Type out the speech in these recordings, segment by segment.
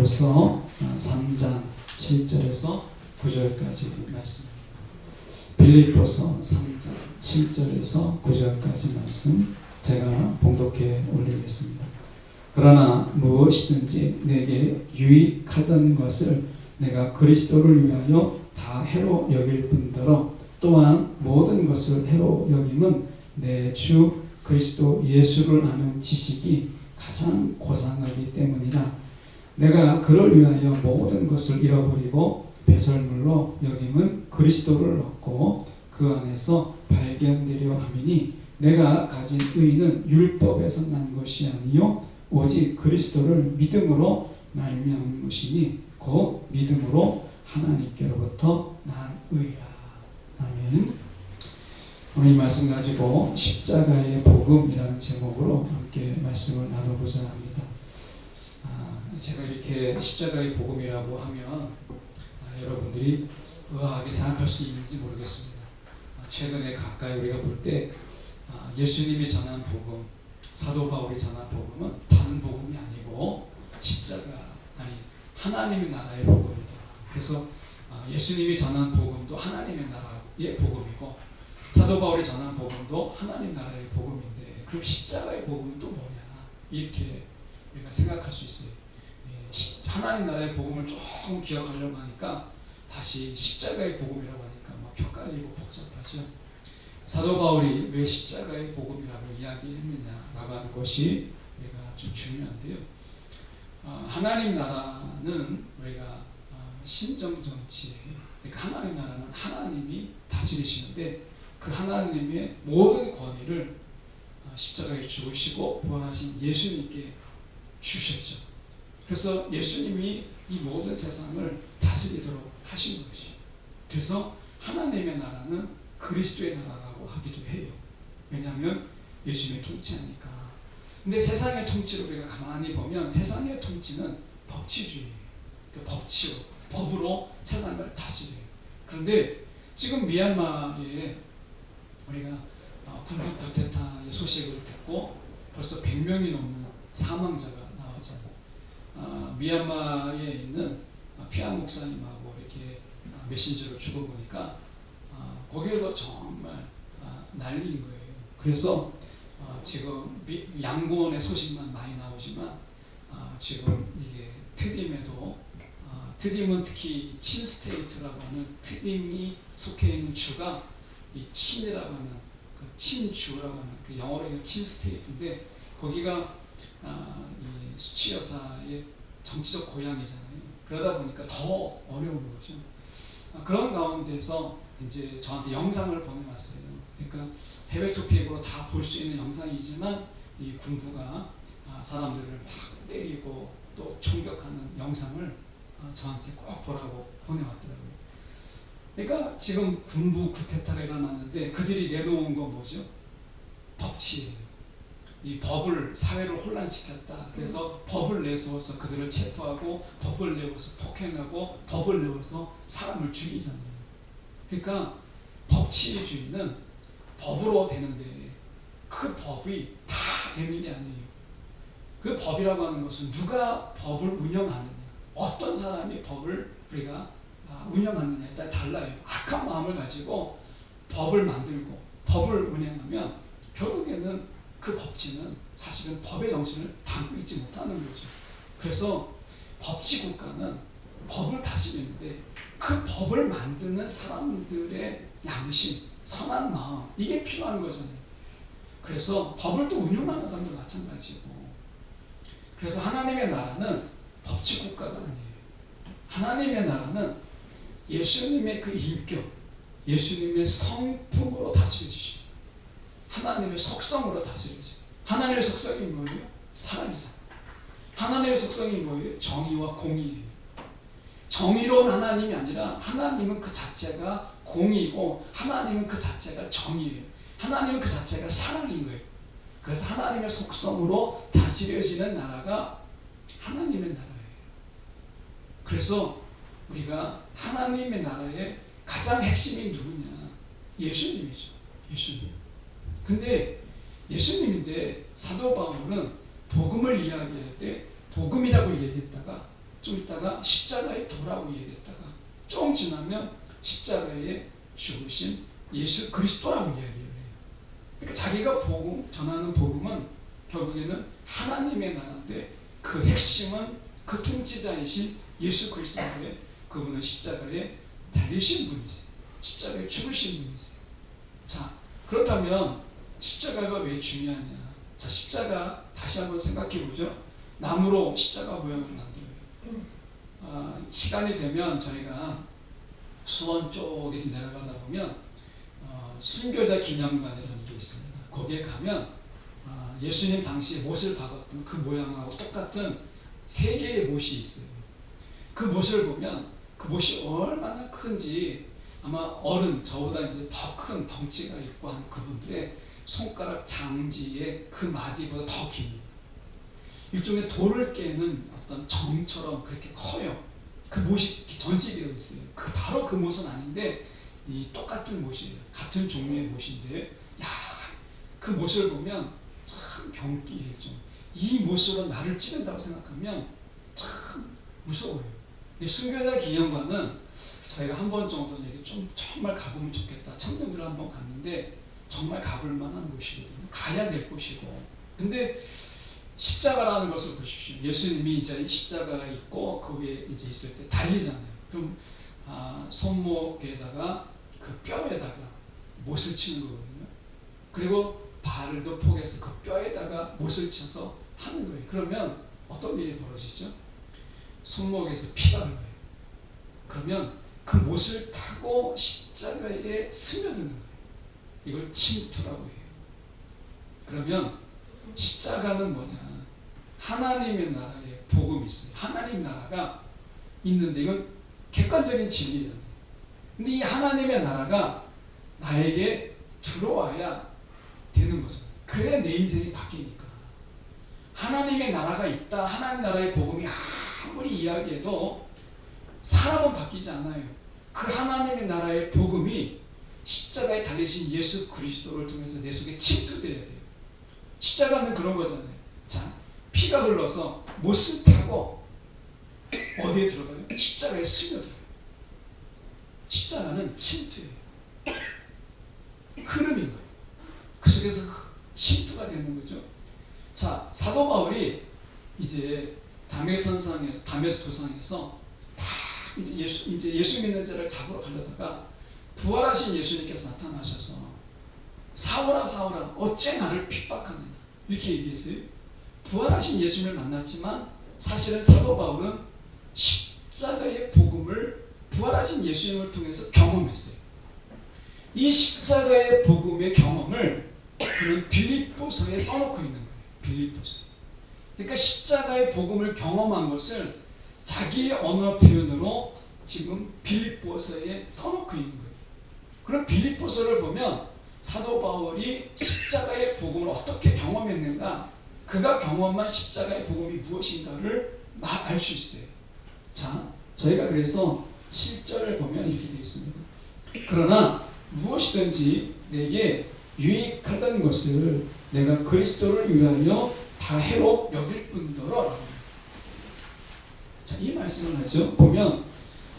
빌립보서 3장 7절에서 9절까지 말씀. 빌립보서 3장 7절에서 9절까지 말씀 제가 봉독해 올리겠습니다. 그러나 무엇이든지 내게 유익하던 것을 내가 그리스도를 위하여 다 해로 여길 뿐더러 또한 모든 것을 해로 여김은 내 주 그리스도 예수를 아는 지식이 가장 고상하기 때문이다. 내가 그를 위하여 모든 것을 잃어버리고 배설물로 여김은 그리스도를 얻고 그 안에서 발견되려 함이니 내가 가진 의는 율법에서 난 것이 아니요 오직 그리스도를 믿음으로 말미암은 것이니 곧 믿음으로 하나님께로부터 난 의라. 아멘. 오늘 이 말씀 가지고 십자가의 복음이라는 제목으로 함께 말씀을 나눠보자 합니다. 제가 이렇게 십자가의 복음이라고 하면 여러분들이 의아하게 생각할 수 있는지 모르겠습니다. 최근에 가까이 우리가 볼 때 예수님이 전한 복음, 사도 바울이 전한 복음은 다른 복음이 아니고 십자가, 아니 하나님의 나라의 복음이다. 그래서 예수님이 전한 복음도 하나님의 나라의 복음이고 사도 바울이 전한 복음도 하나님 나라의 복음인데 그럼 십자가의 복음은 또 뭐냐 이렇게 우리가 생각할 수 있어요. 하나님 나라의 복음을 조금 기억하려고 하니까 다시 십자가의 복음이라고 하니까 막 헷갈리고 복잡하죠. 사도 바울이 왜 십자가의 복음이라고 이야기했느냐라고 하는 것이 우리가 좀 중요한데요. 하나님 나라는 우리가 신정 정치에, 그러니까 하나님 나라는 하나님이 다스리시는데 그 하나님의 모든 권위를 십자가에 죽으시고 부활하신 예수님께 주셨죠. 그래서 예수님이 이 모든 세상을 다스리도록 하신 것이죠. 그래서 하나님의 나라는 그리스도의 나라라고 하기도 해요. 왜냐하면 예수님이 통치하니까. 근데 세상의 통치를 우리가 가만히 보면 세상의 통치는 법치주의, 법치로, 법으로 세상을 다스려요. 그런데 지금 미얀마에 우리가 군부 쿠데타의 소식을 듣고 벌써 100명이 넘는 사망자가 나왔잖아요. 미얀마에 있는 피안 목사님하고 이렇게 메신저로 죽어보니까 거기에서 정말 난리인 거예요. 그래서 지금 양곤의 소식만 많이 나오지만 지금 이게 트딤에도 트딤은 특히 친 스테이트라고 하는 트딤이 속해 있는 주가 이 친이라고 하는 그 친주라고 하는 그 영어로 친 스테이트인데 거기가 이 수치 여사의 정치적 고향이잖아요. 그러다 보니까 더 어려운 거죠. 그런 가운데서 이제 저한테 영상을 보내왔어요. 그러니까 해외 토픽으로 다 볼 수 있는 영상이지만 이 군부가 사람들을 막 때리고 또 총격하는 영상을 저한테 꼭 보라고 보내왔더라고요. 그러니까 지금 군부 쿠데타가 일어났는데 그들이 내놓은 건 뭐죠? 법치예요. 이 법을 사회를 혼란시켰다. 그래서 법을 내세워서 그들을 체포하고 법을 내워서 폭행하고 법을 내워서 사람을 죽이잖아요. 그러니까 법치주의는 법으로 되는데 그 법이 다 되는 게 아니에요. 그 법이라고 하는 것은 누가 법을 운영하느냐, 어떤 사람이 법을 우리가 운영하느냐에 따라 달라요. 악한 마음을 가지고 법을 만들고 법을 운영하면 결국에는 그 법치는 사실은 법의 정신을 담고 있지 못하는 거죠. 그래서 법치 국가는 법을 다스리는데 그 법을 만드는 사람들의 양심, 선한 마음, 이게 필요한 거잖아요. 그래서 법을 또 운영하는 사람도 마찬가지고. 그래서 하나님의 나라는 법치 국가가 아니에요. 하나님의 나라는 예수님의 그 인격, 예수님의 성품으로 다스려지죠. 하나님의 속성으로 다스려지죠. 하나님의 속성이 뭐예요? 사랑이잖아요. 하나님의 속성이 뭐예요? 정의와 공의예요. 정의로운 하나님이 아니라 하나님은 그 자체가 공의고 하나님은 그 자체가 정의예요. 하나님은 그 자체가 사랑인 거예요. 그래서 하나님의 속성으로 다스려지는 나라가 하나님의 나라예요. 그래서 우리가 하나님의 나라의 가장 핵심이 누구냐? 예수님이죠. 예수님. 근데 예수님인데 사도 바울은 복음을 이야기할 때 복음이라고 얘기했다가 좀 있다가 십자가에 돌아오게 됐다가 좀 지나면 십자가에 죽으신 예수 그리스도라고 이야기를 해요. 그러니까 자기가 전하는 복음은 결국에는 하나님의 나라인데 그 핵심은 그 통치자이신 예수 그리스도인데 그분은 십자가에 달리신 분이세요. 십자가에 죽으신 분이세요. 자, 그렇다면 십자가가 왜 중요하냐? 자, 십자가 다시 한번 생각해 보죠. 나무로 십자가 모양을 만들어요. 시간이 되면 저희가 수원 쪽에 내려가다 보면 순교자 기념관이라는 게 있습니다. 거기에 가면 예수님 당시에 못을 박았던 그 모양하고 똑같은 3개의 못이 있어요. 그 못을 보면 그 못이 얼마나 큰지 아마 어른, 저보다 이제 더 큰 덩치가 있고 한 그분들의 손가락 장지의 그 마디보다 더 깁니다. 일종의 돌을 깨는 어떤 정처럼 그렇게 커요. 그 못이 전시되어 있어요. 바로 그 못은 아닌데 이 똑같은 못이에요. 같은 종류의 못인데, 야, 그 못을 보면 참 경기해요. 이 못으로 나를 찌른다고 생각하면 참 무서워요. 순교자 기념관은 저희가 한 번 정도는 이렇게 좀 정말 가보면 좋겠다. 청년들 한번 갔는데 정말 가볼 만한 곳이거든요. 가야 될 곳이고. 근데 십자가라는 것을 보십시오. 예수님이 이제 십자가가 있고 그 위에 이제 있을 때 달리잖아요. 그럼 손목에다가 그 뼈에다가 못을 치는 거거든요. 그리고 발도 포개서 그 뼈에다가 못을 쳐서 하는 거예요. 그러면 어떤 일이 벌어지죠? 손목에서 피가 흘러요. 그러면 그 못을 타고 십자가에 스며드는 거예요. 이걸 침투라고 해요. 그러면 십자가는 뭐냐? 하나님의 나라에 복음이 있어요. 하나님 나라가 있는데 이건 객관적인 진리예요. 근데 이 하나님의 나라가 나에게 들어와야 되는 거죠. 그래야 내 인생이 바뀌니까. 하나님의 나라가 있다. 하나님 나라의 복음이 아무리 이야기해도 사람은 바뀌지 않아요. 그 하나님의 나라의 복음이 십자가에 달리신 예수 그리스도를 통해서 내 속에 침투돼야 돼요. 십자가는 그런 거잖아요. 자, 피가 흘러서 못을 타고 어디에 들어가요? 십자가에 스며들어요. 십자가는 침투예요. 흐름인 거예요. 그 속에서 침투가 되는 거죠. 자, 사도 바울이 이제 담에색 도상에서 막 이제 예수 믿는 자를 잡으러 가려다가 부활하신 예수님께서 나타나셔서 사울아 사울아 어째 나를 핍박하느냐 이렇게 얘기했어요. 부활하신 예수님을 만났지만 사실은 사도 바울은 십자가의 복음을 부활하신 예수님을 통해서 경험했어요. 이 십자가의 복음의 경험을 그는 빌립보서에 써놓고 있는 거예요. 빌립보서. 그러니까 십자가의 복음을 경험한 것을 자기의 언어 표현으로 지금 빌립보서에 써놓고 있는 거예요. 그럼 빌립보서를 보면 사도 바울이 십자가의 복음을 어떻게 경험했는가, 그가 경험한 십자가의 복음이 무엇인가를 알 수 있어요. 자, 저희가 그래서 7절을 보면 이렇게 되어 있습니다. 그러나 무엇이든지 내게 유익하던 것을 내가 그리스도를 위하여 다 해로 여길 뿐더러. 자, 이 말씀을 하죠. 보면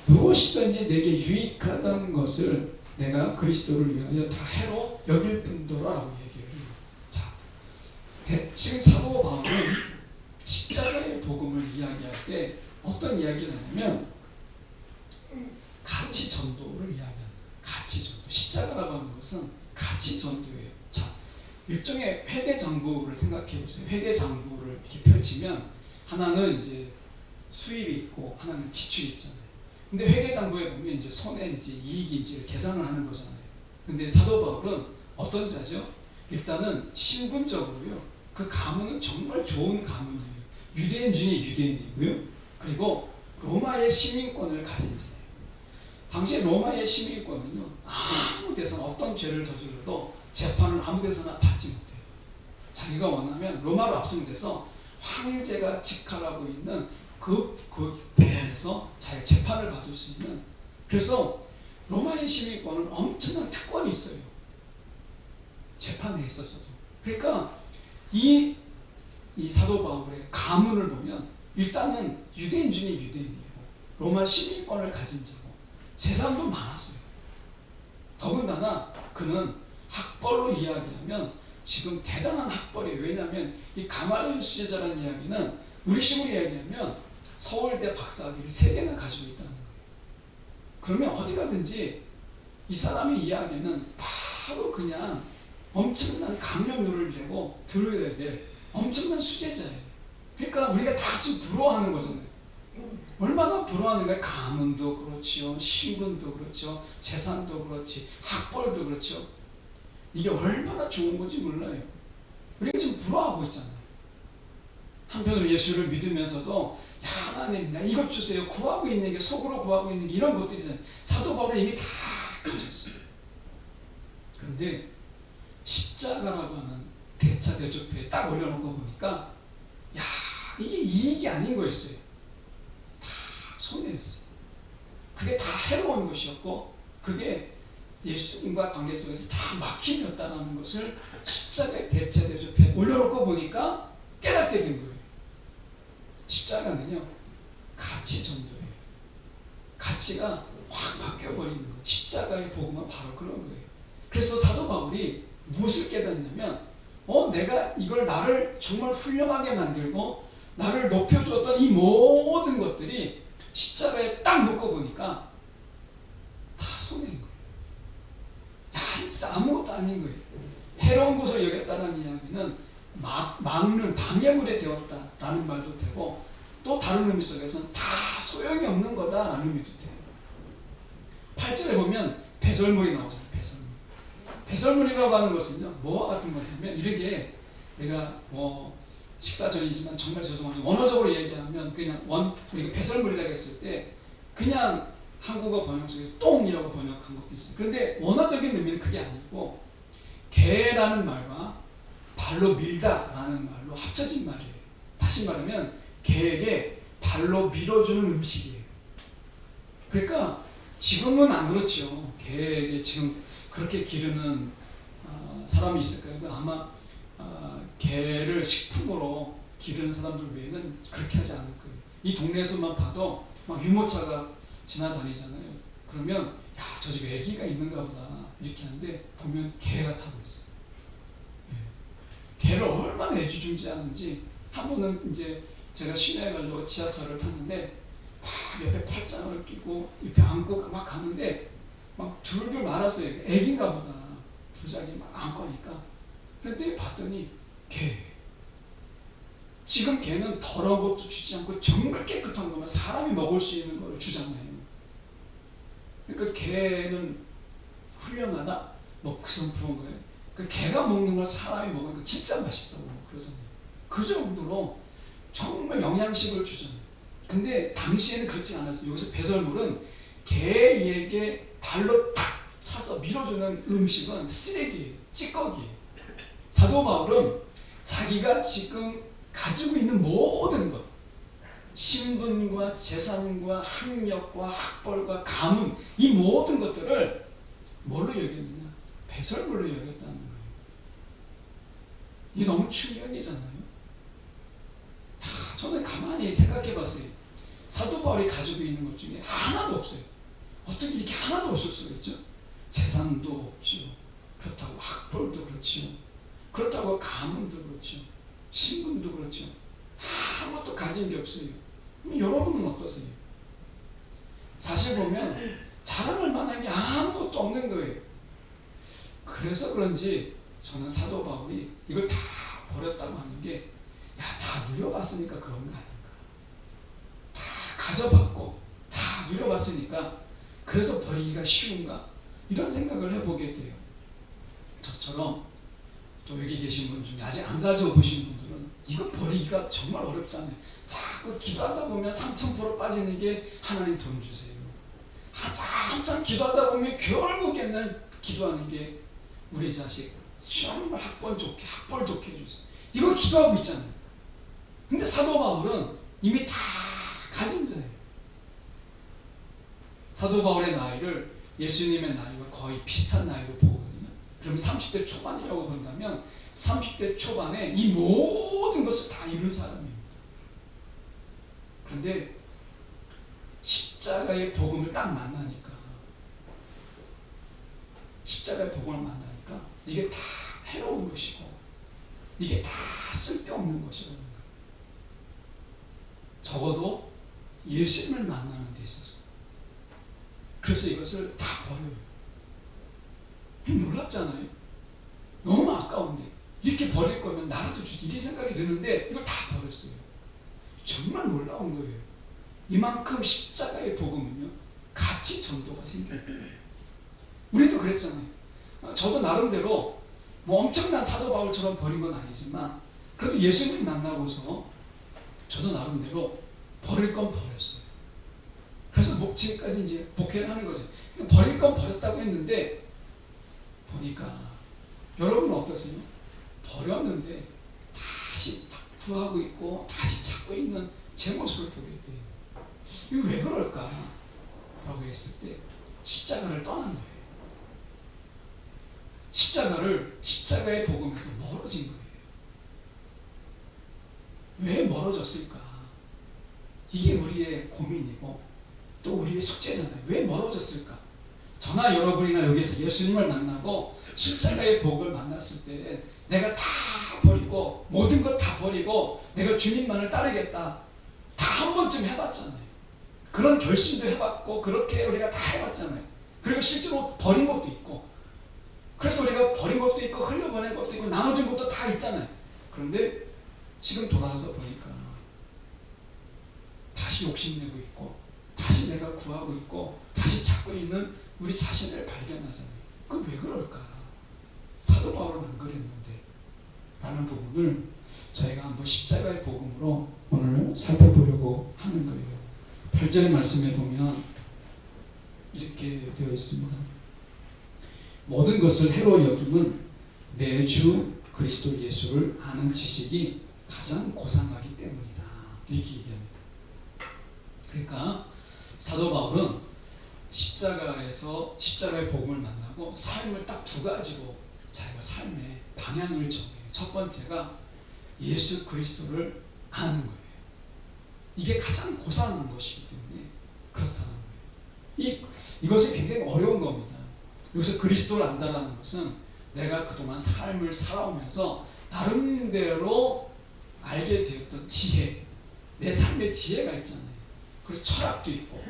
무엇이든지 내게 유익하던 것을 내가 그리스도를 위하여 다 해로 여길 뿐더라라고 얘기를 해요. 자, 지금 사도 바울은 십자가의 복음을 이야기할 때 어떤 이야기를 하냐면 가치 전도를 이야기합니다. 가치 전도. 십자가라고 하는 것은 가치 전도예요. 자, 일종의 회계 장부를 생각해 보세요. 회계 장부를 이렇게 펼치면 하나는 이제 수입이 있고 하나는 지출이 있잖아요. 근데 회계 장부에 보면 이제 손해인지 이익인지를 계산을 하는 거잖아요. 근데 사도 바울은 어떤 자죠? 일단은 신분적으로요. 그 가문은 정말 좋은 가문이에요. 유대인 중에 유대인이고요. 그리고 로마의 시민권을 가진 자예요. 당시 로마의 시민권은요. 아무 데서나 어떤 죄를 저질러도 재판을 아무 데서나 받지 못해요. 자기가 원하면 로마로 압송돼서 황제가 직할하고 있는 그 법원에서 자기 재판을 받을 수 있는, 그래서 로마의 시민권은 엄청난 특권이 있어요. 재판에 있어서도. 그러니까 이 사도 바울의 가문을 보면 일단은 유대인 중에 유대인이고 로마 시민권을 가진 자고 재산도 많았어요. 더군다나 그는 학벌로 이야기하면 지금 대단한 학벌이에요. 왜냐하면 이 가말리엘 수제자라는 이야기는 우리식으로 이야기하면 서울대 박사학위를 3개나 가지고 있다는 거예요. 그러면 어디 가든지 이 사람의 이야기는 바로 그냥 엄청난 강명률을 내고 들어야 될 엄청난 수제자예요. 그러니까 우리가 다 지금 부러워하는 거잖아요. 얼마나 부러워하는가. 가문도 그렇지요, 신분도 그렇죠, 재산도 그렇지, 학벌도 그렇죠. 이게 얼마나 좋은 건지 몰라요. 우리가 지금 부러워하고 있잖아요. 한편으로 예수를 믿으면서도 야, 하나님 나 이것 주세요. 구하고 있는 게, 속으로 구하고 있는 게 이런 것들이잖아요. 사도 바울은 이미 다 가졌어요. 그런데 십자가라고 하는 대차 대조표에 딱 올려놓고 보니까 야, 이게 이익이 아닌 거였어요. 다 손해였어요. 그게 다 해로운 것이었고 그게 예수님과 관계 속에서 다 막힘이었다는 것을 십자가의 대차 대조표에 올려놓고 보니까 깨닫게 된 거예요. 십자가는요, 가치 전도예요. 가치가 확 바뀌어버리는 거예요. 십자가의 복음은 바로 그런 거예요. 그래서 사도 바울이 무엇을 깨닫냐면 내가 이걸 나를 정말 훌륭하게 만들고 나를 높여주었던 이 모든 것들이 십자가에 딱 묶어 보니까 다 손해인 거예요. 야, 진짜 아무것도 아닌 거예요. 해로운 것을 여겼다는 이야기는 막는 방해물이 되었다라는 말도 되고 또 다른 의미 속에서는 다 소용이 없는 거다라는 의미도 돼요. 8절에 보면 배설물이 나오잖아요. 배설물. 배설물이라고 하는 것은요, 뭐와 같은 거냐면 이렇게 내가 식사 전이지만 정말 죄송하지만 원어적으로 얘기하면 그냥 우리가 배설물이라고 했을 때 그냥 한국어 번역 속에서 똥이라고 번역한 것도 있어요. 그런데 원어적인 의미는 그게 아니고 개라는 말과 발로 밀다라는 말로 합쳐진 말이에요. 다시 말하면 개에게 발로 밀어주는 음식이에요. 그러니까 지금은 안 그렇죠. 개에게 지금 그렇게 기르는 사람이 있을까요? 아마 개를 식품으로 기르는 사람들 외에는 그렇게 하지 않을 거예요. 이 동네에서만 봐도 막 유모차가 지나다니잖아요. 그러면 야, 저 집에 애기가 있는가 보다 이렇게 하는데 보면 개가 타고 있어요. 개를 얼마나 애지중지하는지. 한 번은 이제 제가 시내에 가려고 지하철을 탔는데 막 옆에 팔짱을 끼고 옆에 안고 막 가는데 막 둘둘 말았어요. 애기인가 보다. 부작이 막 안고 하니까. 그런데 봤더니 개. 지금 개는 더러운 것도 주지 않고 정말 깨끗한 것만 사람이 먹을 수 있는 걸 주잖아요. 그러니까 개는 훌륭하다? 그 부은 거예요. 그 개가 먹는 걸 사람이 먹으니까 진짜 맛있다고 그러잖아요. 그 정도로 정말 영양식을 주잖아요. 근데 당시에는 그렇지 않았어요. 여기서 배설물은 개에게 발로 탁 차서 밀어주는 음식은 쓰레기예요. 찌꺼기예요. 사도 바울은 자기가 지금 가지고 있는 모든 것, 신분과 재산과 학력과 학벌과 가문, 이 모든 것들을 뭘로 여겼느냐? 배설물로 여겼다는 거예요. 이게 너무 충격이잖아요. 저는 가만히 생각해 봤어요. 사도 바울이 가지고 있는 것 중에 하나도 없어요. 어떻게 이렇게 하나도 없을 수가 있죠? 재산도 없지요. 그렇다고 학벌도 그렇지요. 그렇다고 가문도 그렇죠. 신분도 그렇죠. 아무것도 가진 게 없어요. 여러분은 어떠세요? 사실 보면 자랑할 만한 게 아무것도 없는 거예요. 그래서 그런지 저는 사도 바울이 이걸 다 버렸다고 하는 게, 야, 다 누려봤으니까 그런 거 아닌가. 다 가져봤고 다 누려봤으니까 그래서 버리기가 쉬운가, 이런 생각을 해보게 돼요. 저처럼 또 여기 계신 분 중에 아직 안 가져보신 분들은 이거 버리기가 정말 어렵잖아요. 자꾸 기도하다 보면 3000% 빠지는 게 하나님 돈 주세요. 한참 기도하다 보면 결국에는 기도하는 게 우리 자식 정말 학벌 좋게 해주세요. 이거 기도하고 있잖아요. 근데 사도 바울은 이미 다 가진 자예요. 사도 바울의 나이를 예수님의 나이와 거의 비슷한 나이로 보거든요. 그러면 30대 초반이라고 본다면 30대 초반에 이 모든 것을 다 이룬 사람입니다. 그런데 십자가의 복음을 딱 만나니까, 십자가의 복음을 만나니까 이게 다 해로운 것이고 이게 다 쓸데없는 것이라는 거예요. 적어도 예수님을 만나는 데 있어서. 그래서 이것을 다 버려요. 놀랍잖아요. 너무 아까운데 이렇게 버릴 거면 나라도 주지, 이게 생각이 드는데 이걸 다 버렸어요. 정말 놀라운 거예요. 이만큼 십자가의 복음은요 가치 전도가 생겨요. 우리도 그랬잖아요. 저도 나름대로 뭐 엄청난 사도 바울처럼 버린 건 아니지만 그래도 예수님 만나고서 저도 나름대로 버릴 건 버렸어요. 그래서 지금까지 이제 목회를 하는 거죠. 버릴 건 버렸다고 했는데 보니까 여러분은 어떠세요? 버렸는데 다시 구하고 있고 다시 찾고 있는 제 모습을 보게 돼요. 이거 왜 그럴까? 라고 했을 때 십자가를 떠난 거예요. 십자가의 복음에서 멀어진 거예요. 왜 멀어졌을까? 이게 우리의 고민이고 또 우리의 숙제잖아요. 왜 멀어졌을까? 저나 여러분이나 여기서 예수님을 만나고 십자가의 복을 만났을 때 내가 다 버리고 모든 것 다 버리고 내가 주님만을 따르겠다, 다 한 번쯤 해봤잖아요. 그런 결심도 해봤고 그렇게 우리가 다 해봤잖아요. 그리고 실제로 버린 것도 있고, 그래서 우리가 버린 것도 있고 흘려보낸 것도 있고 나눠준 것도 다 있잖아요. 그런데 지금 돌아와서 보니까 다시 욕심내고 있고 다시 내가 구하고 있고 다시 찾고 있는 우리 자신을 발견하잖아요. 그 왜 그럴까? 사도 바울은 안 그랬는데 라는 부분을 저희가 한번 십자가의 복음으로 오늘 살펴보려고 하는 거예요. 8절의 말씀에 보면 이렇게 되어 있습니다. 모든 것을 해로 여김은 내 주 그리스도 예수를 아는 지식이 가장 고상하기 때문이다. 이렇게 얘기합니다. 그러니까 사도 바울은 십자가의 복음을 만나고 삶을 딱 두 가지로 자기가 삶의 방향을 정해요. 첫 번째가 예수 그리스도를 아는 거예요. 이게 가장 고상한 것이기 때문에 그렇다는 거예요. 이것이 굉장히 어려운 겁니다. 여기서 그리스도를 안다는 것은 내가 그동안 삶을 살아오면서 나름대로 알게 되었던 지혜, 내 삶의 지혜가 있잖아요. 그리고 철학도 있고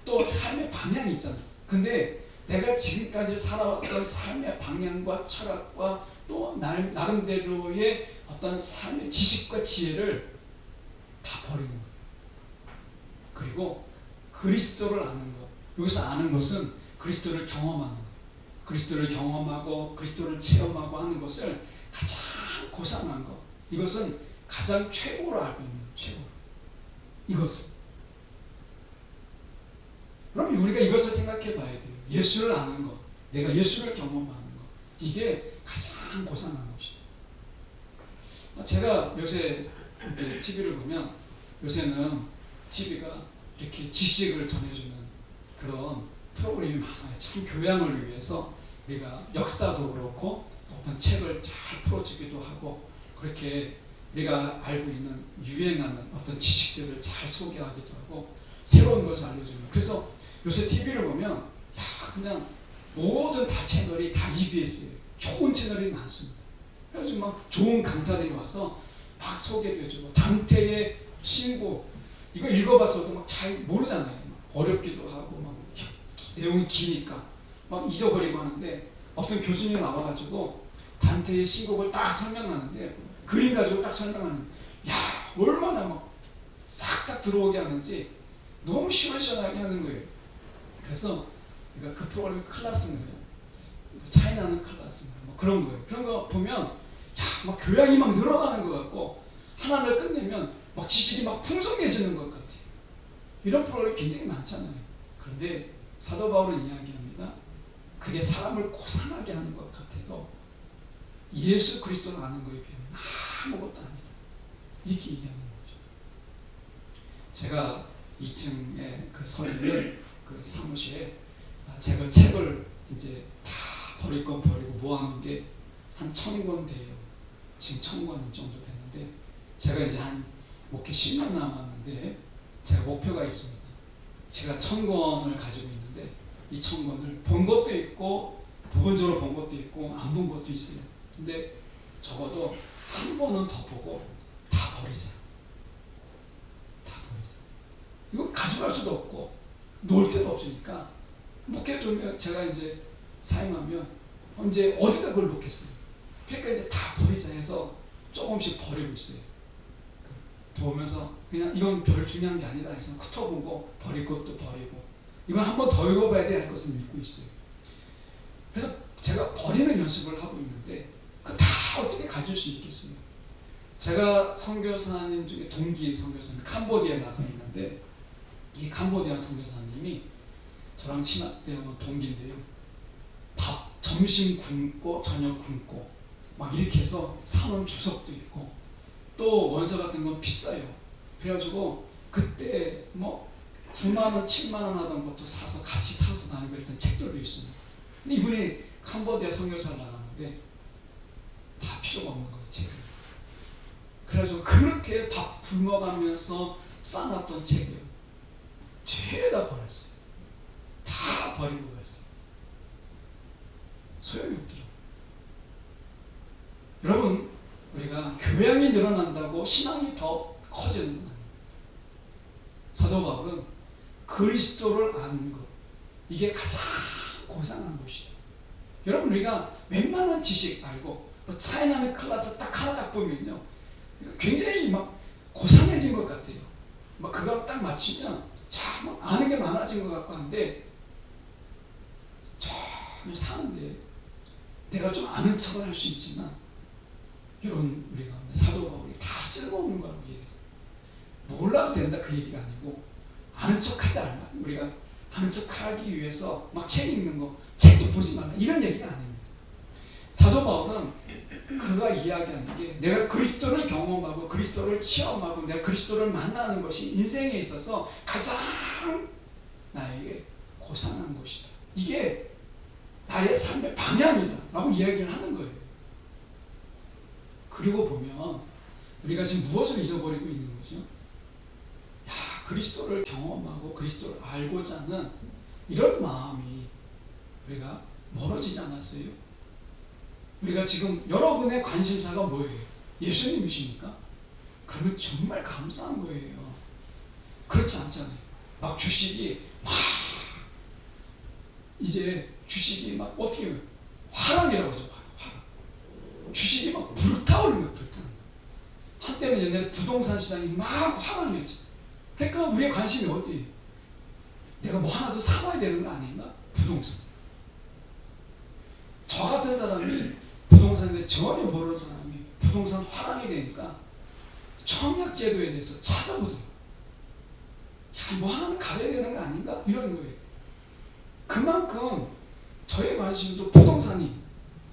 또 삶의 방향이 있잖아요. 근데 내가 지금까지 살아왔던 삶의 방향과 철학과 또 나름대로의 어떤 삶의 지식과 지혜를 다 버리는 거예요. 그리고 그리스도를 아는 것, 여기서 아는 것은 그리스도를 경험하는 것, 그리스도를 경험하고 그리스도를 체험하고 하는 것을 가장 고상한 것, 이것은 가장 최고로 알고 있는 것, 최고로. 이것을. 그럼 우리가 이것을 생각해 봐야 돼요. 예수를 아는 것, 내가 예수를 경험하는 것, 이게 가장 고상한 것이다. 제가 요새 TV를 보면 요새는 TV가 이렇게 지식을 전해주는 그런 프로그램이 많아요. 참 교양을 위해서 우리가 역사도 그렇고 어떤 책을 잘 풀어주기도 하고 그렇게 우리가 알고 있는 유행하는 어떤 지식들을 잘 소개하기도 하고 새로운 것을 알려주는. 그래서 요새 TV를 보면 그냥 모든 다 채널이 다 EBS예요. 좋은 채널이 많습니다. 그래서 막 좋은 강사들이 와서 막 소개도 해주고 당태의 신고 이거 읽어봤어도 막 잘 모르잖아요. 막 어렵기도 하고 막 내용이 기니까 막 잊어버리고 하는데 어떤 교수님이 나와가지고 단테의 신곡을 딱 설명하는데 그림 가지고 딱 설명하는데 야 얼마나 막 싹싹 들어오게 하는지 너무 시원시원하게 하는 거예요. 그래서 그러니까 그 프로그램이 클래스인 거예요. 차이나는 클래스인가 뭐 그런 거예요. 그런 거 보면 막 교양이 막 늘어가는 것 같고 하나를 끝내면 막 지식이 막 풍성해지는 것 같아요. 이런 프로그램이 굉장히 많잖아요. 그런데 사도 바울은 이야기합니다. 그게 사람을 고상하게 하는 것 같아도 예수 그리스도를 아는 것에 비하면 아무것도 아니다. 이렇게 얘기하는 거죠. 제가 2층에 그 서재 그 사무실에 제가 책을 이제 다 버릴 건 버리고 모아놓은 게 한 1000권 돼요. 지금 1000권 정도 됐는데 제가 이제 한 목회 10년 남았는데 제가 목표가 있습니다. 제가 1000권을 가지고 있는데 이 1000권을 본 것도 있고 부분적으로 본 것도 있고 안 본 것도 있어요. 근데 적어도 한 번은 더 보고 다 버리자. 다 버리자. 이거 가져갈 수도 없고 놓을 데도 없으니까 목회자면 제가 이제 사임하면 언제 어디다 그걸 놓겠어요. 그러니까 이제 다 버리자 해서 조금씩 버리고 있어요. 보면서 그냥 이건 별 중요한 게 아니다 해서 훑어보고 버릴 것도 버리고 이건 한 번 더 읽어봐야 돼 할 것을 믿고 있어요. 그래서 제가 버리는 연습을 하고 있는데 그 다 어떻게 가질 수 있겠어요? 제가 선교사님 중에 동기 선교사님 캄보디아에 나가 있는데 이 캄보디아 선교사님이 저랑 친합대요 동기인데요. 밥 점심 굶고 저녁 굶고 막 이렇게 해서 사놓은 주석도 있고 또 원서 같은 건 비싸요. 그래가지고 그때 뭐 9만원 7만원 하던 것도 사서 같이 사서 나누고 했던 책들도 있습니다. 근데 이분이 캄보디아 선교사를 나갔는데 다 필요가 없는 거예요. 책을. 그래가지고 그렇게 밥 굶어가면서 쌓아놨던 책을 죄다 버렸어요. 다 버리고 갔어요. 소용이 없더라고요. 여러분 우리가 교양이 늘어난다고 신앙이 더 커지는 건 아니에요. 사도 바울은 그리스도를 아는 것 이게 가장 고상한 것이죠. 여러분 우리가 웬만한 지식 알고 차이나는 클래스 딱 하나 딱 보면요 굉장히 막 고상해진 것 같아요. 막 그거 딱 맞추면 야, 막 아는 게 많아진 것 같고 한데 전혀 사는데 내가 좀 아는 척을 할 수 있지만 여러분 우리가 사도 바울이 다 쓸모없는 거라고 얘기해요. 몰라도 된다 그 얘기가 아니고 아는 척하지 않아. 우리가 아는 척하기 위해서 막 책 읽는 거 책도 보지 말라 이런 얘기가 아닙니다. 사도 바울은 그가 이야기하는 게 내가 그리스도를 경험하고 그리스도를 체험하고 내가 그리스도를 만나는 것이 인생에 있어서 가장 나에게 고상한 것이다. 이게 나의 삶의 방향이다 라고 이야기를 하는 거예요. 그리고 보면 우리가 지금 무엇을 잊어버리고 있는 거죠? 야, 그리스도를 경험하고 그리스도를 알고자 하는 이런 마음이 우리가 멀어지지 않았어요? 우리가 지금 여러분의 관심사가 뭐예요? 예수님이십니까? 그러면 정말 감사한 거예요. 그렇지 않잖아요. 막 주식이 막 이제 주식이 막 어떻게 화랑이라고 하죠. 화랑. 주식이 막 불타오르는 거예요. 불타오르는 거예요. 한때는 옛날에 부동산 시장이 막 화랑이었죠. 그러니까 우리의 관심이 어디예요? 내가 뭐 하나 더 사봐야 되는 거 아닌가? 부동산. 저 같은 사람이 부동산에 전혀 모르는 사람이 부동산 화랑이 되니까 청약제도에 대해서 찾아보더라고요. 야, 뭐 하나는 가져야 되는 거 아닌가? 이런 거예요. 그만큼 저의 관심도 부동산이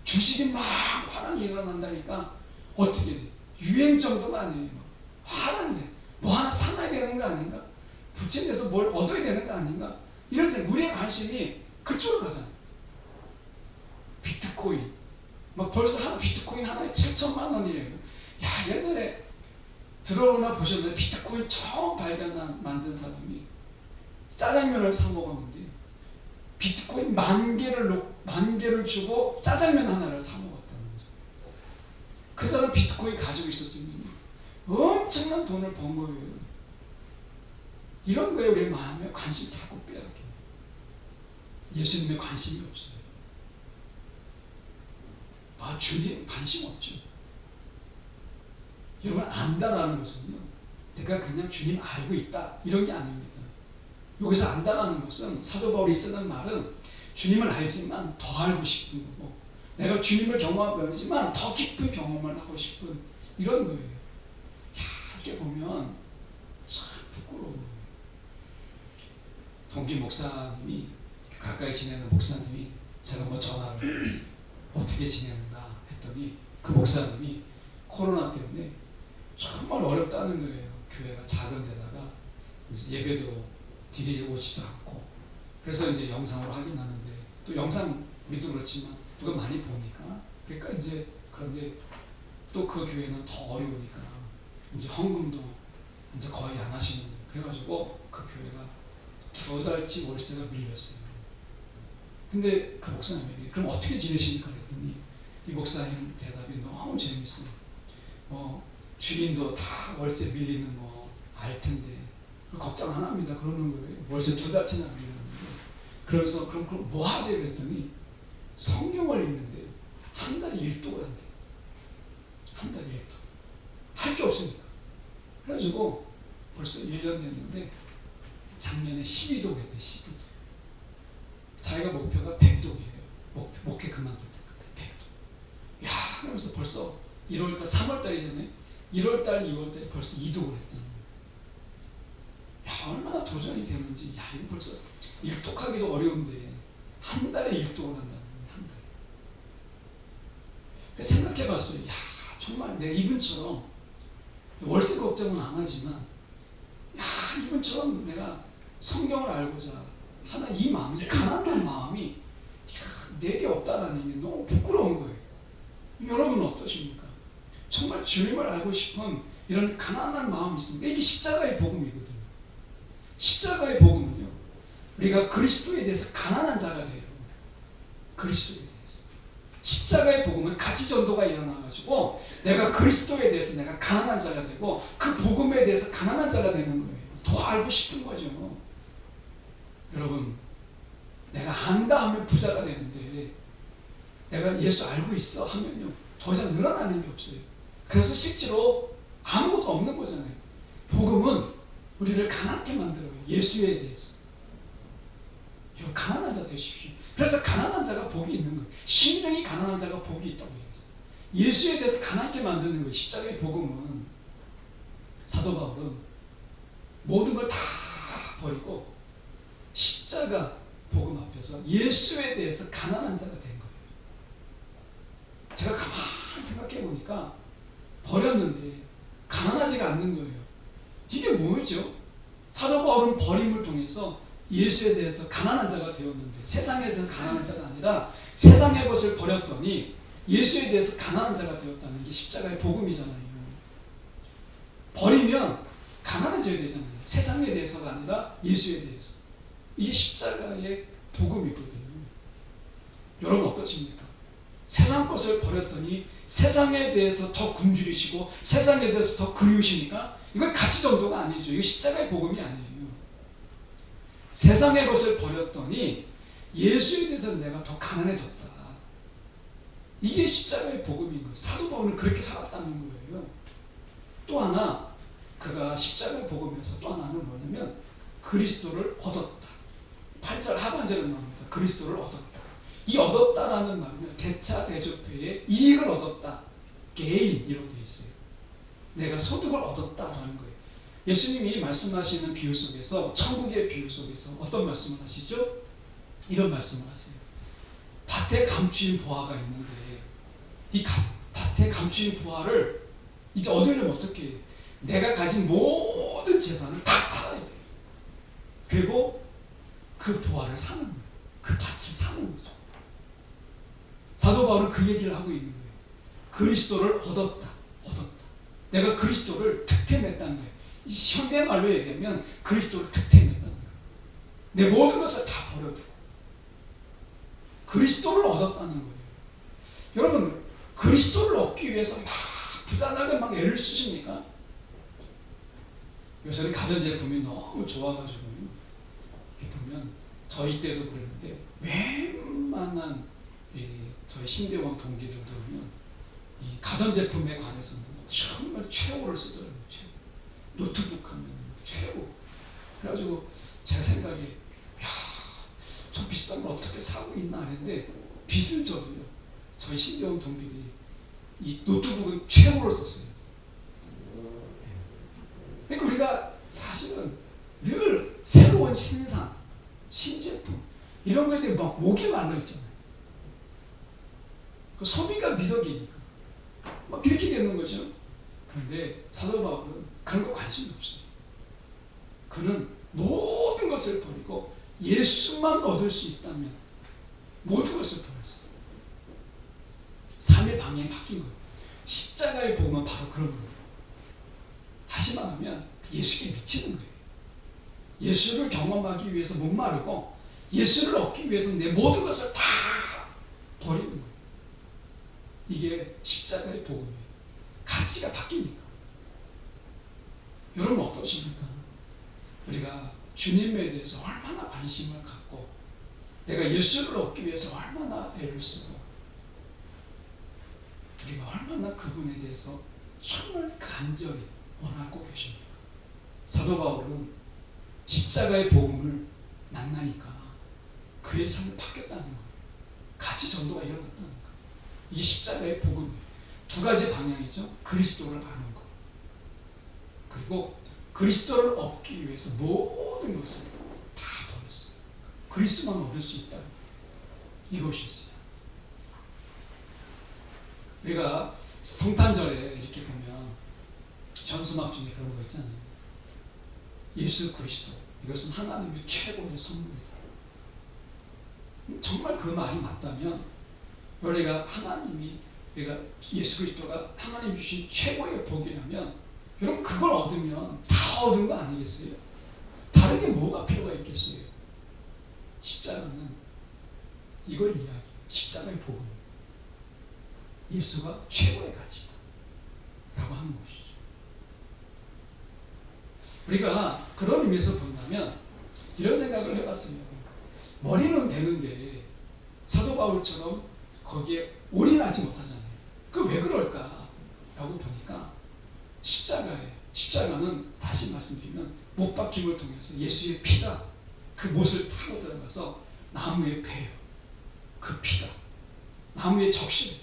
주식이 막 화랑이 일어난다니까 어떻게 돼? 유행 정도가 아니에요. 화랑이 돼. 뭐 하나 사놔야 되는 거 아닌가? 부채내서 뭘 얻어야 되는 거 아닌가? 이런 생각, 우리의 관심이 그쪽으로 가잖아요. 비트코인. 막 벌써 하나 비트코인 하나에 7천만 원이래요. 야, 옛날에 들어오나 보셨나요? 비트코인 처음 만든 사람이 짜장면을 사 먹었는데 비트코인 만 개를 주고 짜장면 하나를 사 먹었다는 거죠. 그 사람 비트코인 가지고 있었으면 엄청난 돈을 번 거예요. 이런 거에 우리 마음에 관심 자꾸 빼앗겨요. 예수님의 관심이 없어요. 아, 주님 관심 없죠. 여러분 안다라는 것은요, 내가 그냥 주님 알고 있다 이런 게 아닙니다. 여기서 안다라는 것은 사도 바울이 쓰는 말은 주님을 알지만 더 알고 싶은 거고, 내가 주님을 경험하지만 더 깊은 경험을 하고 싶은 이런 거예요. 야, 이렇게 보면 참 부끄러운 거예요. 동기 목사님이 가까이 지내는 목사님이 제가 뭐 전화를 했어요. 어떻게 지내는가 했더니 그 목사님이 코로나 때문에 정말 어렵다는 거예요. 교회가 작은 데다가 예배도 드리고지도 않고, 그래서 이제 영상으로 하긴 하는데 또 영상 우리도 그렇지만 누가 많이 보니까, 그러니까 이제 그런데 또 그 교회는 더 어려우니까 이제 헌금도 이제 거의 안 하시는 거예요. 그래가지고 그 교회가 2달치 월세가 밀렸어요. 근데 그 목사님에게 그럼 어떻게 지내십니까? 그랬더니 이 목사님 대답이 너무 재밌어요. 주인도 다 월세 밀리는 거 알 텐데 걱정 안 합니다. 그러는 거예요. 월세 2달치나 밀렸는데. 그러면서 그럼 뭐 하지? 그랬더니 성경을 읽는데 한 달에 1독을 한대. 한 달에 1독. 할 게 없으니까. 그래가지고 벌써 1년 됐는데 작년에 12독 했대. 12독. 자기가 목표가 100독이에요. 목회 그만둘 때까지 100독. 야, 그러면서 벌써 1월달, 3월달이잖아요. 1월달, 2월달에 벌써 2독을 했더니 야, 얼마나 도전이 되는지. 야, 이거 벌써 1독하기도 어려운데 한 달에 1독을 한다는 거예요. 한 달에. 그래서 생각해봤어요. 야, 정말 내가 이분처럼 월세 걱정은 안 하지만 야, 이분처럼 내가 성경을 알고자 하는 이 마음이, 가난한 마음이 내게 없다라는 게 너무 부끄러운 거예요. 여러분은 어떠십니까? 정말 주님을 알고 싶은 이런 가난한 마음이 있습니다. 이게 십자가의 복음이거든요. 십자가의 복음은요, 우리가 그리스도에 대해서 가난한 자가 돼요. 그리스도에 대해서. 십자가의 복음은 가치 전도가 일어나가지고 내가 그리스도에 대해서 내가 가난한 자가 되고 그 복음에 대해서 가난한 자가 되는 거예요. 더 알고 싶은 거죠. 여러분, 내가 안다 하면 부자가 되는데 내가 예수 알고 있어 하면요 더 이상 늘어나는 게 없어요. 그래서 실제로 아무것도 없는 거잖아요. 복음은 우리를 가난하게 만들어요. 예수에 대해서. 가난한 자 되십시오. 그래서 가난한 자가 복이 있는 거예요. 심령이 가난한 자가 복이 있다고 얘기해요. 예수에 대해서 가난하게 만드는 거예요. 십자가의 복음은. 사도 바울은 모든 걸 다 버리고 십자가 복음 앞에서 예수에 대해서 가난한 자가 된 거예요. 제가 가만히 생각해 보니까 버렸는데 가난하지가 않는 거예요. 이게 뭐죠? 사도 바울은 버림을 통해서 예수에 대해서 가난한 자가 되었는데 세상에서 가난한 자가 아니라 세상의 것을 버렸더니 예수에 대해서 가난한 자가 되었다는 게 십자가의 복음이잖아요. 버리면 가난해져야 되잖아요. 세상에 대해서가 아니라 예수에 대해서. 이게 십자가의 복음이거든요. 여러분 어떠십니까? 세상 것을 버렸더니 세상에 대해서 더 굶주리시고 세상에 대해서 더 그리우시니까 이건 가치 정도가 아니죠. 이거 십자가의 복음이 아니에요. 세상의 것을 버렸더니 예수에 대해서 내가 더 가난해졌다. 이게 십자가의 복음인 거예요. 사도 바울은 그렇게 살았다는 거예요. 또 하나 그가 십자가의 복음에서 또 하나는 뭐냐면 그리스도를 얻었다. 8절 하반절에 나옵니다. 그리스도를 얻었다. 이 얻었다라는 말은요, 대차 대조표에 이익을 얻었다. 게인이라고 되어 있어요. 내가 소득을 얻었다라는 거예요. 예수님이 말씀하시는 비유 속에서, 천국의 비유 속에서 어떤 말씀을 하시죠? 이런 말씀을 하세요. 밭에 감추인 보화가 있는데 이 밭에 감추인 보화를 이제 얻으려면 어떻게 해요? 내가 가진 모든 재산을 다 팔아야 돼요. 그리고 그 보화를 사는 거예요. 그 밭을 사는 거죠. 사도 바울은 그 얘기를 하고 있는 거예요. 그리스도를 얻었다. 내가 그리스도를 득템했다는 거예요. 이 현대말로 얘기하면 그리스도를 득템했다는 거예요. 내 모든 것을 다 버려두고 그리스도를 얻었다는 거예요. 여러분, 그리스도를 얻기 위해서 막 부단하게 막 애를 쓰십니까? 요새는 가전제품이 너무 좋아가지고 이렇게 보면 저희 때도 그랬는데 웬만한 저희 신대원 동기들도 보면 이 가전제품에 관해서는 정말 최고를 쓰더라고요. 최고. 노트북 하면 최고. 그래가지고 제가 생각에 야, 저 비싼 걸 어떻게 사고 있나 했는데 빚을 져도요. 저희 신대원 동기들이 이 노트북은 최고를 썼어요. 그러니까 우리가 사실은 늘 새로운 신상, 신제품 이런 거에 대해 막 목이 말라 있잖아요. 그 소비가 미덕이니까 막 이렇게 되는 거죠. 그런데 사도 바울은 그런 거 관심이 없어요. 그는 모든 것을 버리고 예수만 얻을 수 있다면 모든 것을 버렸어요. 삶의 방향이 바뀐 거예요. 십자가의 복음은 바로 그런 거예요. 다시 말하면 예수께 미치는 거예요. 예수를 경험하기 위해서 목마르고 예수를 얻기 위해서 내 모든 것을 다 버리는 거예요. 이게 십자가의 복음이에요. 가치가 바뀌니까. 여러분 어떠십니까? 우리가 주님에 대해서 얼마나 관심을 갖고 내가 예수를 얻기 위해서 얼마나 애를 쓰고 우리가 얼마나 그분에 대해서 정말 간절히 원하고 계십니까? 사도 바울은 십자가의 복음을 만나니까 그의 삶이 바뀌었다는 거예요. 가치 전도가 일어났다는 거예요. 이게 십자가의 복음이에요. 두 가지 방향이죠. 그리스도를 아는 것, 그리고 그리스도를 얻기 위해서 모든 것을 다 버렸어요. 그리스도만 얻을 수 있다. 이것이 있어요. 우리가 성탄절에 이렇게 보면 현수막 중에 그런 거 있잖아요. 예수 그리스도, 이것은 하나님의 최고의 선물이다. 정말 그 말이 맞다면 우리가 하나님이, 우리가 예수 그리스도가 하나님 주신 최고의 복이라면 여러분 그걸 얻으면 다 얻은 거 아니겠어요? 다른 게 뭐가 필요가 있겠어요? 십자가는 이걸 이야기해요. 십자가의 복음, 예수가 최고의 가치다 라고 하는 것이죠. 우리가 그런 의미에서 본다면 이런 생각을 해봤어요. 머리는 되는데 사도 바울처럼 거기에 올인하지 못하잖아요. 그 왜 그럴까 라고 보니까 십자가는 다시 말씀드리면 못 박힘을 통해서 예수의 피가 그 못을 타고 들어가서 나무에 베요. 그 피가 나무에 적시돼요.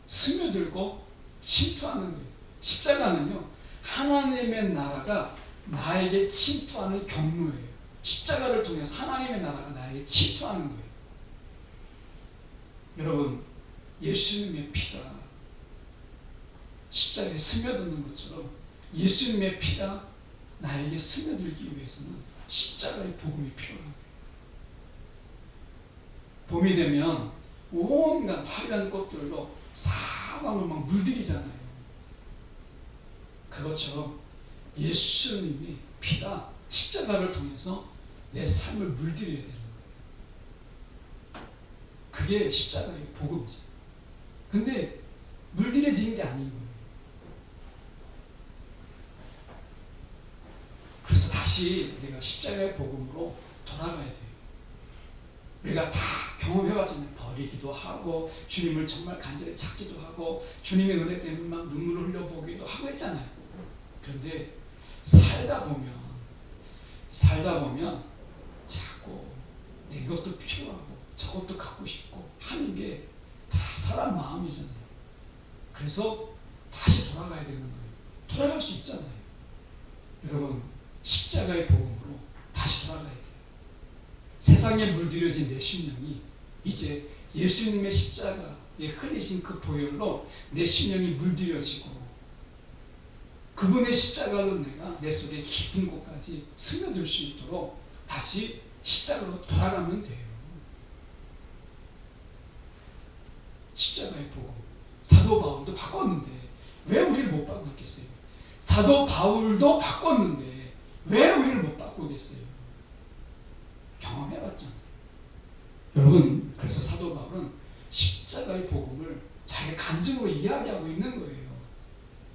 스며들고 침투하는 거예요. 십자가는요, 하나님의 나라가 나에게 침투하는 경로예요. 십자가를 통해서 하나님의 나라가 나에게 침투하는 거예요. 여러분, 예수님의 피가 십자가에 스며드는 것처럼 예수님의 피가 나에게 스며들기 위해서는 십자가의 복음이 필요한 거예요. 봄이 되면 온갖 화려한 꽃들로 사방을 막 물들이잖아요. 그것처럼 예수님이 피가 십자가를 통해서 내 삶을 물들여야 되는 거예요. 그게 십자가의 복음이죠. 근데 물들여지는 게 아닌 거예요. 그래서 다시 우리가 십자가의 복음으로 돌아가야 돼요. 우리가 다 경험해봤잖아요. 버리기도 하고 주님을 정말 간절히 찾기도 하고 주님의 은혜 때문에 막 눈물을 흘려보기도 하고 했잖아요. 그런데 살다 보면 자꾸 내 이것도 필요하고 저것도 갖고 싶고 하는 게 다 사람 마음이잖아요. 그래서 다시 돌아가야 되는 거예요. 돌아갈 수 있잖아요. 여러분, 십자가의 복음으로 다시 돌아가야 돼요. 세상에 물들여진 내 심령이 이제 예수님의 십자가에 흘리신 그 보혈로 내 심령이 물들여지고 그분의 십자가로 내가 내 속에 깊은 곳까지 스며들 수 있도록 다시 십자가로 돌아가면 돼요. 십자가의 복음. 사도 바울도 바꿨는데 왜 우리를 못 바꾸겠어요? 사도 바울도 바꿨는데 왜 우리를 못 바꾸겠어요? 경험해봤잖아요. 여러분, 그래서 사도 바울은 십자가의 복음을 자기 간증으로 이야기하고 있는 거예요.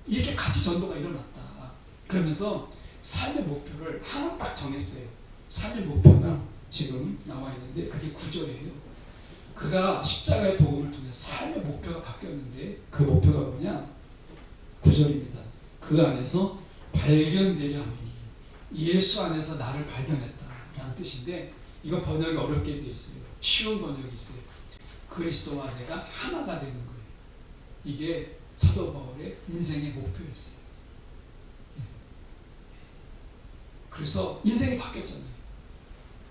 이렇게 가치 전도가 일어났다. 그러면서 삶의 목표를 하나 딱 정했어요. 삶의 목표가 지금 나와 있는데 그게 9절이에요. 그가 십자가의 복음을 통해 삶의 목표가 바뀌었는데 그 목표가 뭐냐? 9절입니다. 그 안에서 발견되려 함이니 예수 안에서 나를 발견했다 라는 뜻인데 이거 번역이 어렵게 되어 있어요. 쉬운 번역이 있어요. 그리스도와 내가 하나가 되는 거예요. 이게 사도 바울의 인생의 목표였어요. 그래서 인생이 바뀌었잖아요.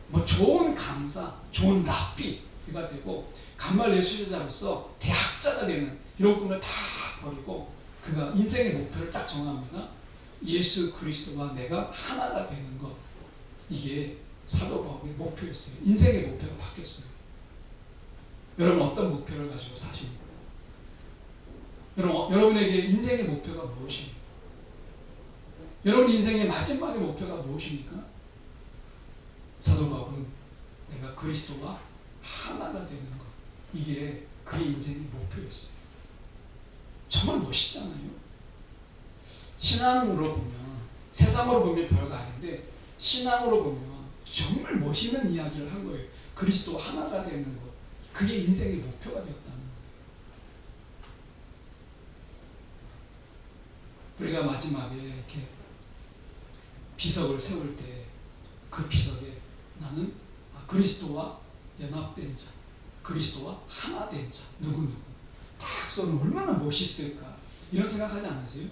뭐 좋은 강사, 좋은 랍비가 되고 간말레 수제자로서 대학자가 되는 이런 꿈을 다 버리고 그가 인생의 목표를 딱 정합니다. 예수 그리스도와 내가 하나가 되는 것. 이게 사도 바울의 목표였어요. 인생의 목표가 바뀌었어요. 여러분 어떤 목표를 가지고 사십니까? 여러분에게 인생의 목표가 무엇입니까? 여러분 인생의 마지막의 목표가 무엇입니까? 사도 바울은 내가 그리스도와 하나가 되는 것, 이게 그의 인생의 목표였어요. 정말 멋있잖아요. 신앙으로 보면, 세상으로 보면 별거 아닌데 신앙으로 보면 정말 멋있는 이야기를 한 거예요. 그리스도와 하나가 되는 것, 그게 인생의 목표가 되었다는 거예요. 우리가 마지막에 이렇게 비석을 세울 때 그 비석에 나는 그리스도와 연합된 자, 그리스도와 하나 된 자, 누구누구 딱 써놓으면 얼마나 멋있을까, 이런 생각하지 않으세요?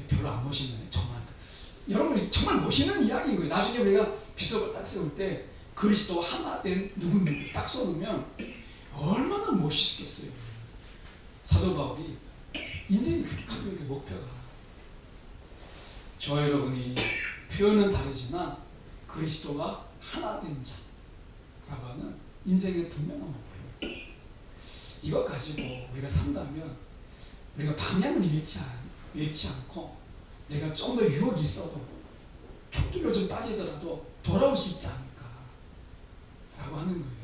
별로 안 멋있네. 정말 여러분, 정말 멋있는 이야기인 거예요. 나중에 우리가 비석을 딱 세울 때 그리스도와 하나 된 누구누구 딱 써놓으면 얼마나 멋있겠어요. 사도 바울이 인생이 그렇게 가진 게 목표가, 저와 여러분이 표현은 다르지만 그리스도와 하나 된 자라고 하는 인생의 분명한 목표, 이거 가지고 우리가 산다면 우리가 방향을 잃지 않고 내가 좀 더 유혹이 있어도 곁길로 좀 빠지더라도 돌아올 수 있지 않을까 라고 하는 거예요.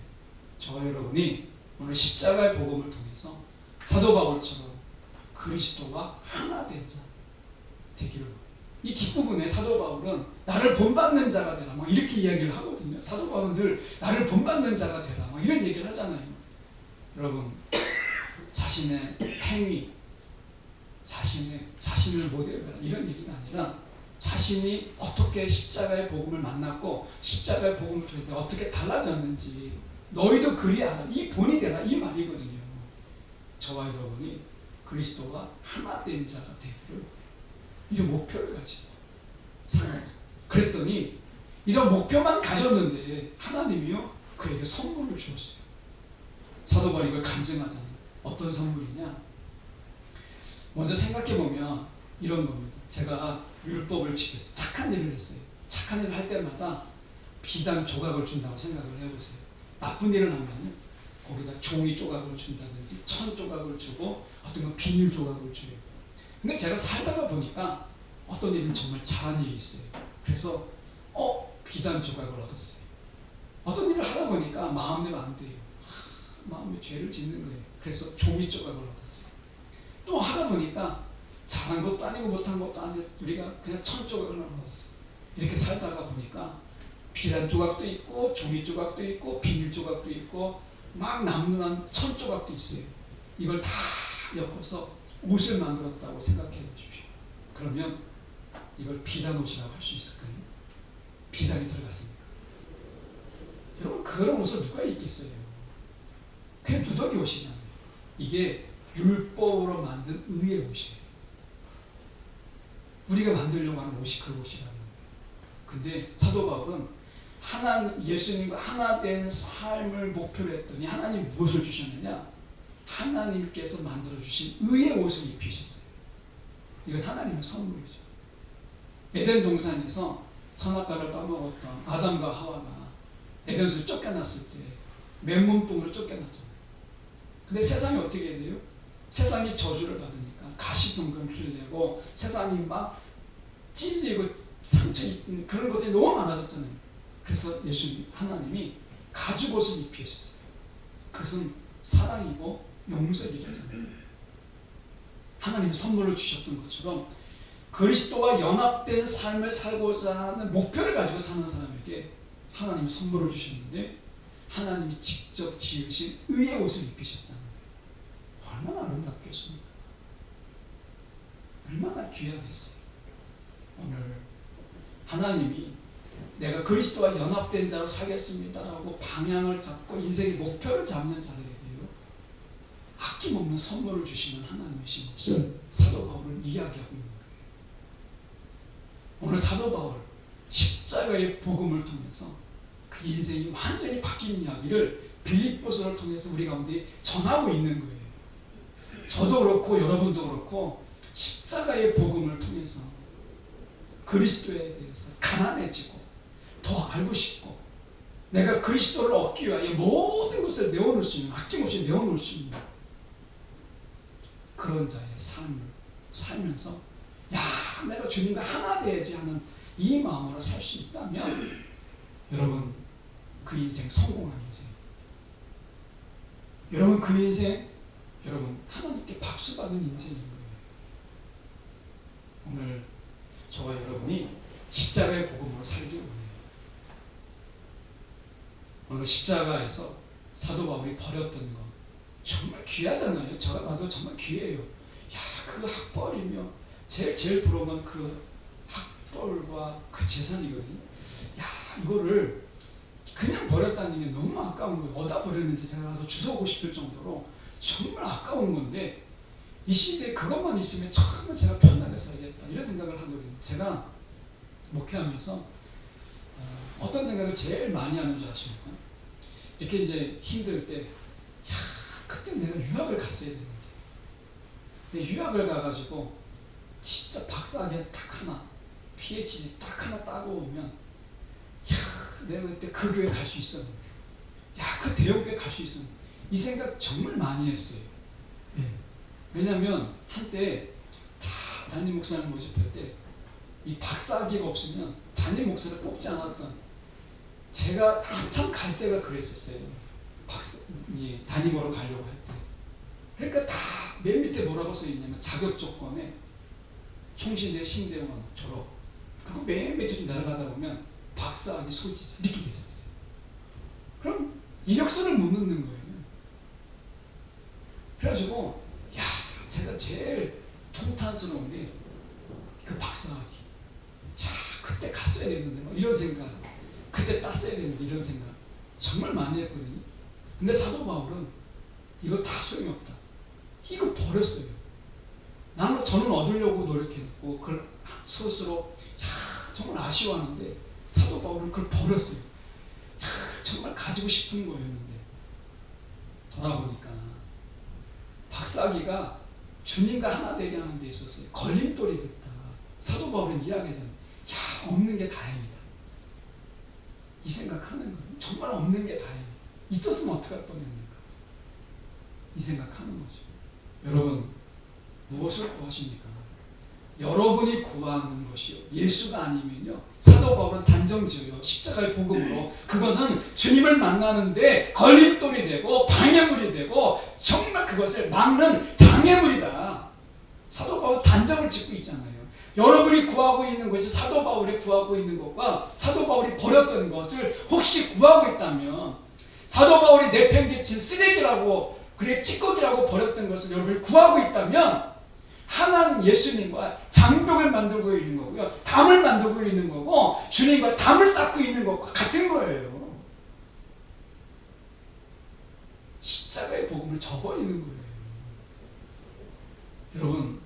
저와 여러분이 오늘 십자가의 복음을 통해서 사도 바울처럼 그리스도와 하나 된 자 되기를. 이 뒷부분에 사도 바울은 나를 본받는 자가 되라 막 이렇게 이야기를 하거든요. 사도 바울은 늘 나를 본받는 자가 되라 막 이런 얘기를 하잖아요. 여러분, 자신의 행위, 자신을 모델해라 이런 얘기가 아니라 자신이 어떻게 십자가의 복음을 만났고 십자가의 복음을 통해서 어떻게 달라졌는지 너희도 그리하라, 이 본이 되라, 이 말이거든요. 저와 여러분이 그리스도와 하나 된 자가 되기를, 이런 목표를 가지고 살아가서, 그랬더니 이런 목표만 가졌는데 하나님이요 그에게 선물을 주었어요. 사도 바울이 이걸 간증하잖아요. 어떤 선물이냐, 먼저 생각해보면 이런 겁니다. 제가 율법을 지켰어요. 착한 일을 했어요. 착한 일을 할 때마다 비단 조각을 준다고 생각을 해보세요. 나쁜 일을 하면 거기다 종이 조각을 준다든지 천 조각을 주고 어떤 건 비닐 조각을 줘요. 근데 제가 살다가 보니까 어떤 일은 정말 잘한 일이 있어요. 그래서 비단 조각을 얻었어요. 어떤 일을 하다 보니까 마음대로 안 돼요. 마음에 죄를 짓는 거예요. 그래서 종이 조각을 얻었어요. 또 하다 보니까 잘한 것도 아니고 못한 것도 아니고 우리가 그냥 천 조각을 얻었어요. 이렇게 살다가 보니까 비단 조각도 있고 종이 조각도 있고 비닐 조각도 있고 막 남는 천 조각도 있어요. 이걸 다 엮어서 옷을 만들었다고 생각해 보십시오. 그러면 이걸 비단 옷이라고 할 수 있을까요? 비단이 들어갔습니까? 여러분, 그런 옷을 누가 입겠어요? 그냥 누더기 옷이잖아요. 이게 율법으로 만든 의의 옷이에요. 우리가 만들려고 하는 옷이 그 옷이라는 거예요. 근데 사도 바울은 예수님과 하나 된 삶을 목표로 했더니 하나님 무엇을 주셨느냐? 하나님께서 만들어주신 의의 옷을 입히셨어요. 이건 하나님의 선물이죠. 에덴 동산에서 선악과를 따먹었던 아담과 하와가 에덴에서 쫓겨났을 때 맨몸뚱으로 쫓겨났잖아요. 근데 세상이 어떻게 돼요? 세상이 저주를 받으니까 가시덤금 흘리고 세상이 막 찔리고 상처 입는 그런 것들이 너무 많아졌잖아요. 그래서 하나님이 가죽옷을 입히셨어요. 그것은 사랑이고 용서이잖아요. 하나님이 선물을 주셨던 것처럼 그리스도와 연합된 삶을 살고자 하는 목표를 가지고 사는 사람에게 하나님이 선물을 주셨는데 하나님이 직접 지으신 의의 옷을 입히셨다는 거예요. 얼마나 아름답겠습니까? 얼마나 귀하겠어요. 오늘 하나님이 내가 그리스도와 연합된 자로 살겠습니다라고 방향을 잡고 인생의 목표를 잡는 자들에게요 아낌없는 선물을 주시는 하나님이신 것을 사도 바울은 이야기하고 있는 거예요. 오늘 사도 바울 십자가의 복음을 통해서 그 인생이 완전히 바뀐 이야기를 빌립보서를 통해서 우리 가운데 전하고 있는 거예요. 저도 그렇고 여러분도 그렇고 십자가의 복음을 통해서 그리스도에 대해서 가난해지고 더 알고 싶고 내가 그리스도를 얻기 위하여 모든 것을 내어놓을 수 있는, 아낌없이 내어놓을 수 있는 그런 자의 삶을 살면서 내가 주님과 하나 되야지 하는 이 마음으로 살 수 있다면 여러분 그 인생 성공한 인생. 여러분 그 인생 여러분 하나님께 박수 받는 인생인 거예요. 오늘 저와 여러분이 십자가의 복음으로 살기 원해요. 오늘 십자가에서 사도 바울이 버렸던 거 정말 귀하잖아요. 제가 봐도 정말 귀해요. 야, 그 학벌이며 제일 부러운 그 학벌과 그 재산이거든요. 야, 이거를 그냥 버렸다는 게 너무 아까운 거예요. 어디다 버렸는지 제가 가서 주워오고 싶을 정도로 정말 아까운 건데 이 시대에 그것만 있으면 정말 제가 편하게 살겠다 이런 생각을 하거든요. 제가 목회하면서 어떤 생각을 제일 많이 하는 줄 아십니까? 이렇게 이제 힘들 때 야, 그때 내가 유학을 갔어야 되는데 근데 유학을 가가지고 진짜 박사학위 딱 하나 PhD 딱 하나 따고 오면 야, 내가 그때 그 교회 갈 수 있었는데 야, 그 대형교회 갈 수 있었는데 이 생각 정말 많이 했어요. 예. 왜냐하면 한때 다 담임 목사님 모집할 때 이 박사학위가 없으면 담임 목사를 뽑지 않았던 제가 한참 갈 때가 그랬었어요. 담임으로 가려고 할 때. 그러니까 다 맨 밑에 뭐라고 써있냐면 자격 조건에 총신대 신대원 졸업 그리고 맨 밑에 내려가다 보면 박사학위 소지자 이렇게 돼 있었어요. 그럼 이력서를 못 넣는 거예요. 그래가지고 야, 제가 제일 통탄스러운 게 그 박사학위. 야, 그때 갔어야 되는데 뭐 이런 생각. 그때 땄어야 되는데 이런 생각 정말 많이 했거든요. 근데 사도 바울은 이거 다 소용이 없다. 이거 버렸어요. 저는 얻으려고 노력했고 그걸 스스로 정말 아쉬워하는데 사도 바울은 그걸 버렸어요. 정말 가지고 싶은 거였는데 돌아보니까 박사학위가 주님과 하나 되게 하는 데 있어서 걸림돌이 됐다. 사도 바울은 이야기에서는 없는 게 다행이다. 이 생각하는 거예요. 정말 없는 게 다행이다. 있었으면 어떡할 뻔했는가. 이 생각하는 거죠. 여러분 무엇을 구하십니까? 여러분이 구하는 것이요 예수가 아니면요 사도 바울은 단정지어요. 십자가의 복음으로 그거는 주님을 만나는데 걸림돌이 되고 방해물이 되고 정말 그것을 막는 장애물이다. 사도 바울은 단정을 짓고 있잖아요. 여러분이 구하고 있는 것이 사도 바울이 구하고 있는 것과 사도 바울이 버렸던 것을 혹시 구하고 있다면 사도 바울이 내팽개친 쓰레기라고 그래 찌꺼기라고 버렸던 것을 여러분이 구하고 있다면 하나님 예수님과 장벽을 만들고 있는 거고요. 담을 만들고 있는 거고 주님과 담을 쌓고 있는 것과 같은 거예요. 십자가의 복음을 저버리는 거예요. 여러분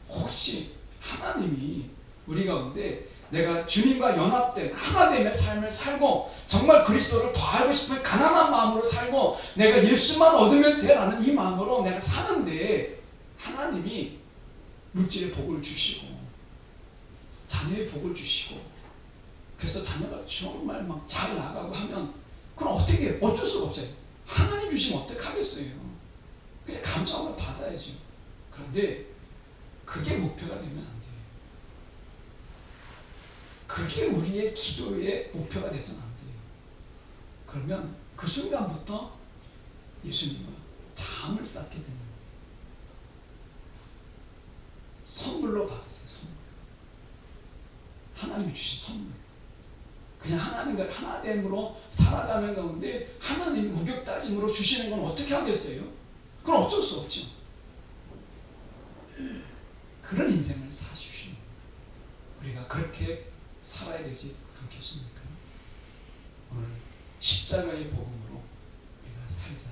혹시 하나님이 우리 가운데 내가 주님과 연합된 하나됨의 삶을 살고 정말 그리스도를 더 알고 싶은 가난한 마음으로 살고 내가 예수만 얻으면 돼라는 이 마음으로 내가 사는데 하나님이 물질의 복을 주시고 자녀의 복을 주시고 그래서 자녀가 정말 막 잘 나가고 하면 그럼 어떻게 해요? 어쩔 수가 없잖아요. 하나님 주시면 어떡하겠어요. 그냥 감사함을 받아야죠. 그런데 그게 목표가 되면 안 돼요. 그게 우리의 기도의 목표가 돼서는 안 돼요. 그러면 그 순간부터 예수님과 담을 쌓게 되는 거예요. 선물로 받으세요. 선물. 하나님이 주신 선물. 그냥 하나님과 하나됨으로 살아가는 가운데 하나님 우격다짐으로 주시는 건 어떻게 하겠어요? 그건 어쩔 수 없죠. 그런 인생을 사십시오. 우리가 그렇게 살아야 되지 않겠습니까? 오늘 십자가의 복음으로 우리가 살자.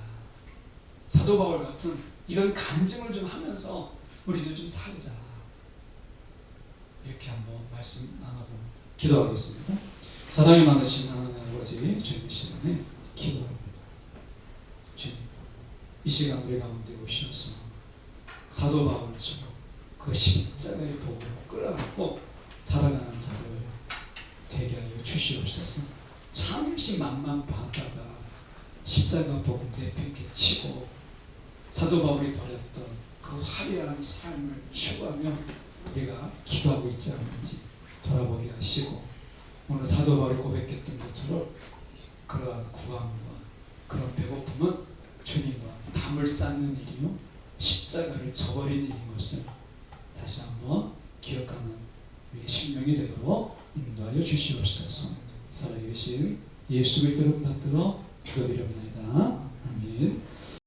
사도 바울 같은 이런 간증을 좀 하면서 우리도 좀 살자. 이렇게 한번 말씀 나눠봅니다. 기도하겠습니다. 사랑이 많으신 하나님 아버지 주님 이 시간에 기도합니다. 주님 이 시간 우리 가운데 오셔서 사도 바울처럼 그 십자가의 복음을 끌어안고 살아가는 자를 되게 하여 주시옵소서. 잠시 만만 봤다가 십자가 복음 내팽개치고 사도 바울이 버렸던 그 화려한 삶을 추구하며 우리가 기도하고 있지 않는지 돌아보게 하시고 오늘 사도 바울이 고백했던 것처럼 그러한 구함과 그런 배고픔은 주님과 담을 쌓는 일이요 십자가를 저버리는 일인 것을 다시 한번 기억하는 우리의 심령이 되도록 인도하여 주시옵소서. 살아계신 예수 그리스도를 받들어 기도드립니다. 아멘.